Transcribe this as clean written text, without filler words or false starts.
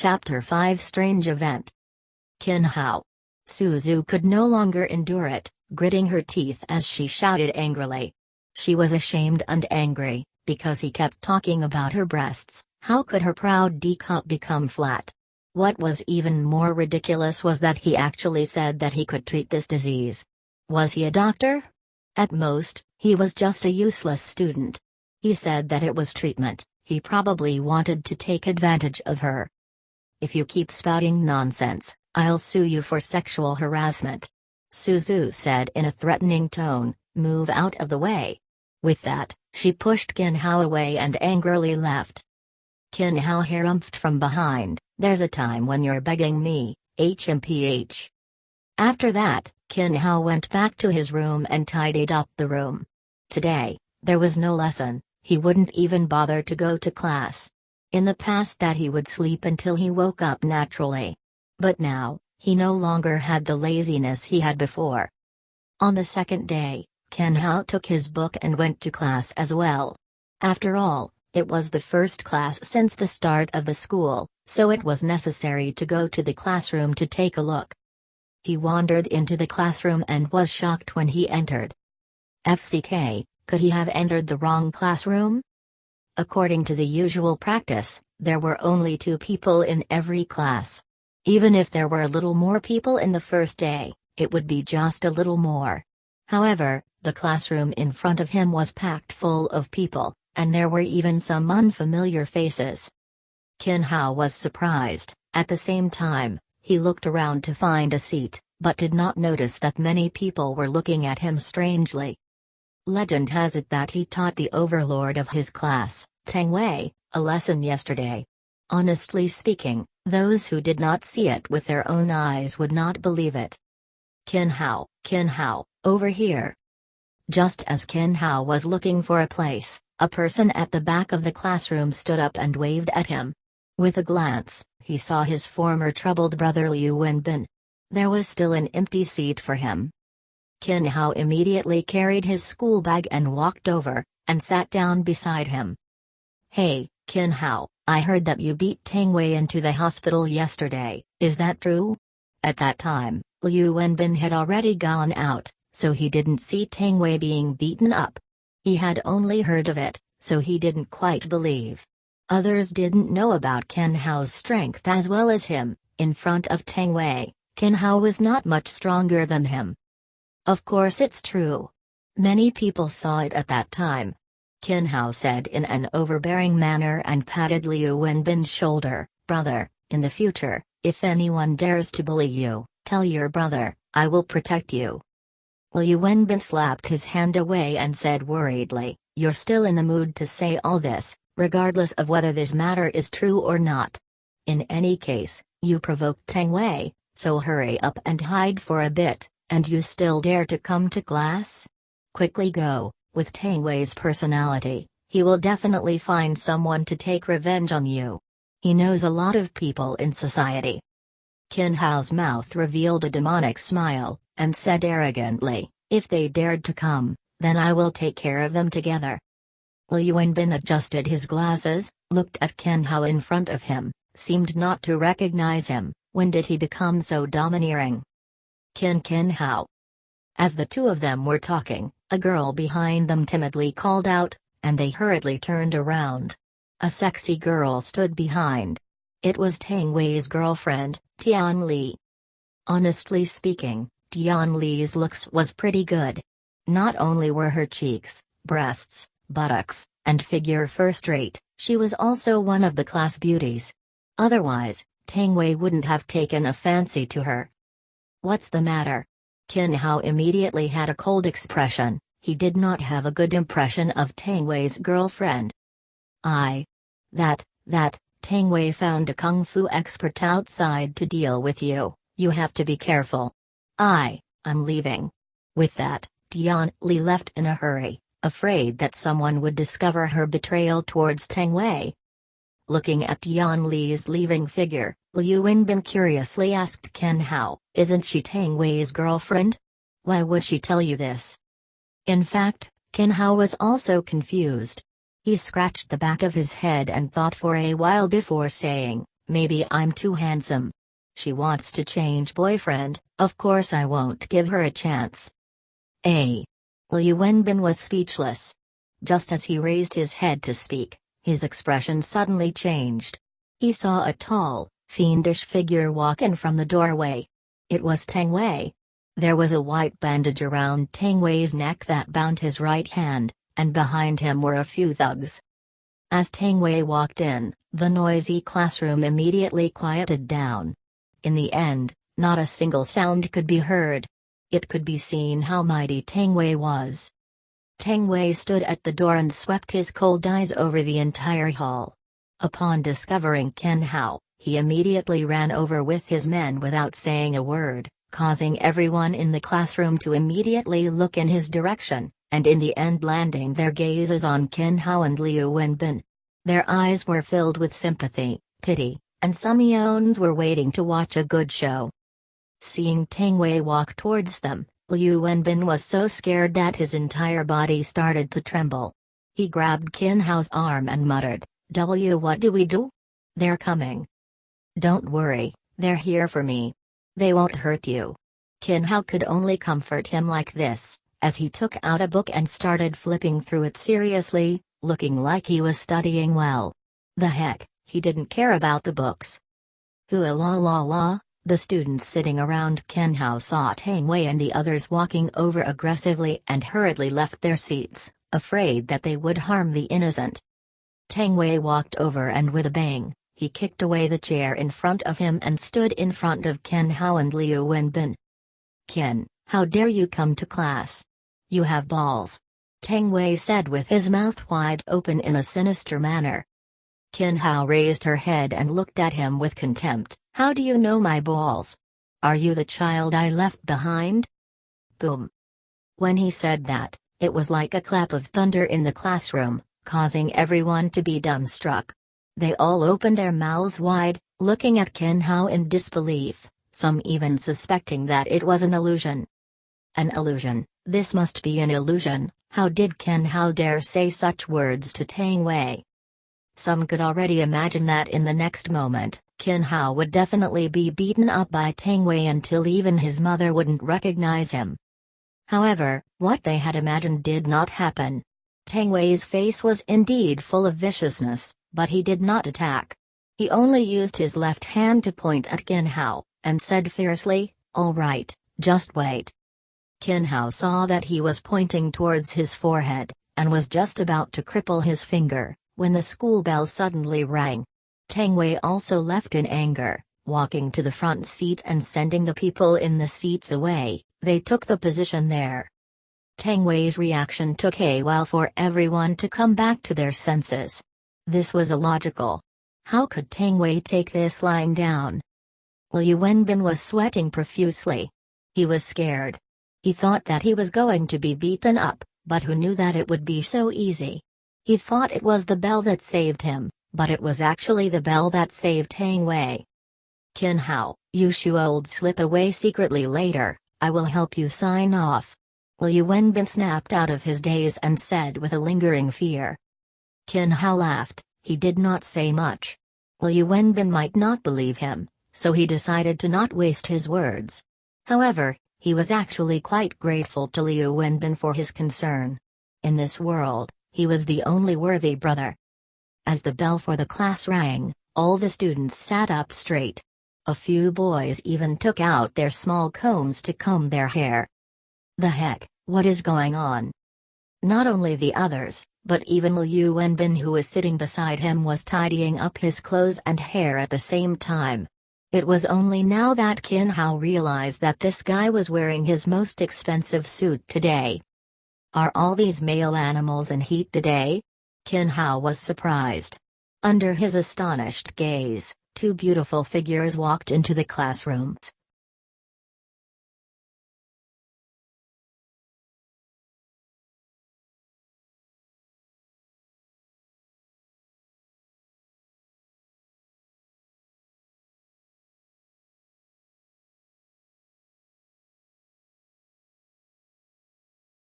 Chapter 5 Strange Event. Qin Hao. Suzu could no longer endure it, gritting her teeth as she shouted angrily. She was ashamed and angry, because he kept talking about her breasts. How could her proud D-cup become flat? What was even more ridiculous was that he actually said that he could treat this disease. Was he a doctor? At most, he was just a useless student. He said that it was treatment. He probably wanted to take advantage of her. If you keep spouting nonsense, I'll sue you for sexual harassment. Suzu said in a threatening tone, move out of the way. With that, she pushed Qin Hao away and angrily left. Qin Hao harumphed from behind, there's a time when you're begging me, HMPH. After that, Qin Hao went back to his room and tidied up the room. Today, there was no lesson, he wouldn't even bother to go to class. In the past that he would sleep until he woke up naturally. But now, he no longer had the laziness he had before. On the second day, Qin Hao took his book and went to class as well. After all, it was the first class since the start of the school, so it was necessary to go to the classroom to take a look. He wandered into the classroom and was shocked when he entered. FCK, could he have entered the wrong classroom? According to the usual practice, there were only 2 people in every class. Even if there were a little more people in the first day, it would be just a little more. However, the classroom in front of him was packed full of people, and there were even some unfamiliar faces. Qin Hao was surprised. At the same time, he looked around to find a seat, but did not notice that many people were looking at him strangely. Legend has it that he taught the overlord of his class, Teng Wei, a lesson yesterday. Honestly speaking, those who did not see it with their own eyes would not believe it. Qin Hao, over here. Just as Qin Hao was looking for a place, a person at the back of the classroom stood up and waved at him. With a glance, he saw his former troubled brother Liu Wenbin. There was still an empty seat for him. Qin Hao immediately carried his school bag and walked over, and sat down beside him. Hey, Qin Hao, I heard that you beat Teng Wei into the hospital yesterday, is that true? At that time, Liu Wenbin had already gone out, so he didn't see Teng Wei being beaten up. He had only heard of it, so he didn't quite believe. Others didn't know about Qin Hao's strength as well as him. In front of Teng Wei, Qin Hao was not much stronger than him. Of course it's true. Many people saw it at that time. Qin Hao said in an overbearing manner and patted Liu Wenbin's shoulder. Brother, in the future, if anyone dares to bully you, tell your brother, I will protect you. Liu Wenbin slapped his hand away and said worriedly, you're still in the mood to say all this, regardless of whether this matter is true or not. In any case, you provoked Teng Wei, so hurry up and hide for a bit. And you still dare to come to class? Quickly go. With Teng Wei's personality, he will definitely find someone to take revenge on you. He knows a lot of people in society. Qin Hao's mouth revealed a demonic smile, and said arrogantly, if they dared to come, then I will take care of them together. Liu Wenbin adjusted his glasses, looked at Qin Hao in front of him, seemed not to recognize him. When did he become so domineering? Qin Hao. As the 2 of them were talking, a girl behind them timidly called out, and they hurriedly turned around. A sexy girl stood behind. It was Teng Wei's girlfriend, Tian Li. Honestly speaking, Tian Li's looks was pretty good. Not only were her cheeks, breasts, buttocks, and figure first-rate, she was also one of the class beauties. Otherwise, Teng Wei wouldn't have taken a fancy to her. What's the matter? Qin Hao immediately had a cold expression. He did not have a good impression of Teng Wei's girlfriend. That, Teng Wei found a kung fu expert outside to deal with you. You have to be careful. I'm leaving. With that, Tian Li left in a hurry, afraid that someone would discover her betrayal towards Teng Wei. Looking at Tian Li's leaving figure, Liu Wenbin curiously asked Qin Hao, isn't she Teng Wei's girlfriend? Why would she tell you this? In fact, Qin Hao was also confused. He scratched the back of his head and thought for a while before saying, Maybe I'm too handsome. She wants to change boyfriend, of course I won't give her a chance. Liu Wenbin was speechless. Just as he raised his head to speak, his expression suddenly changed. He saw a tall, fiendish figure walk in from the doorway. It was Tang Wei. There was a white bandage around Tang Wei's neck that bound his right hand, and behind him were a few thugs. As Tang Wei walked in, the noisy classroom immediately quieted down. In the end, not a single sound could be heard. It could be seen how mighty Tang Wei was. Tang Wei stood at the door and swept his cold eyes over the entire hall. Upon discovering Ken Hao, he immediately ran over with his men without saying a word, causing everyone in the classroom to immediately look in his direction, and in the end landing their gazes on Ken Hao and Liu Wenbin. Their eyes were filled with sympathy, pity, and some eons were waiting to watch a good show. Seeing Tang Wei walk towards them, Liu Wenbin was so scared that his entire body started to tremble. He grabbed Ken Hao's arm and muttered, What do we do? They're coming. Don't worry, they're here for me. They won't hurt you. Ken Hao could only comfort him like this, as he took out a book and started flipping through it seriously, looking like he was studying well. The heck, he didn't care about the books. Hua la la la, the students sitting around Ken Hao saw Tang Wei and the others walking over aggressively and hurriedly left their seats, afraid that they would harm the innocent. Tang Wei walked over and with a bang, he kicked away the chair in front of him and stood in front of Ken Hao and Liu Wenbin. Ken, how dare you come to class? You have balls. Tang Wei said with his mouth wide open in a sinister manner. Ken Hao raised her head and looked at him with contempt. How do you know my balls? Are you the child I left behind? Boom. When he said that, it was like a clap of thunder in the classroom, causing everyone to be dumbstruck. They all opened their mouths wide, looking at Ken Hao in disbelief, some even suspecting that it was an illusion. An illusion, this must be an illusion. How did Ken Hao dare say such words to Tang Wei? Some could already imagine that in the next moment, Ken Hao would definitely be beaten up by Tang Wei until even his mother wouldn't recognize him. However, what they had imagined did not happen. Tang Wei's face was indeed full of viciousness, but he did not attack. He only used his left hand to point at Ken Hao, and said fiercely, "All right, just wait." Ken Hao saw that he was pointing towards his forehead, and was just about to cripple his finger, when the school bell suddenly rang. Tang Wei also left in anger, walking to the front seat and sending the people in the seats away. They took the position there. Tang Wei's reaction took a while for everyone to come back to their senses. This was illogical. How could Tang Wei take this lying down? Liu Wenbin was sweating profusely. He was scared. He thought that he was going to be beaten up, but who knew that it would be so easy? He thought it was the bell that saved him, but it was actually the bell that saved Tang Wei. Ken Hao, you should slip away secretly later, I will help you sign off. Liu Wenbin snapped out of his daze and said with a lingering fear. Ken Hao laughed, he did not say much. Liu Wenbin might not believe him, so he decided to not waste his words. However, he was actually quite grateful to Liu Wenbin for his concern. In this world, he was the only worthy brother. As the bell for the class rang, all the students sat up straight. A few boys even took out their small combs to comb their hair. The heck, what is going on? Not only the others, but even Liu Wenbin who was sitting beside him was tidying up his clothes and hair at the same time. It was only now that Ken Hao realized that this guy was wearing his most expensive suit today. Are all these male animals in heat today? Ken Hao was surprised. Under his astonished gaze, two beautiful figures walked into the classrooms.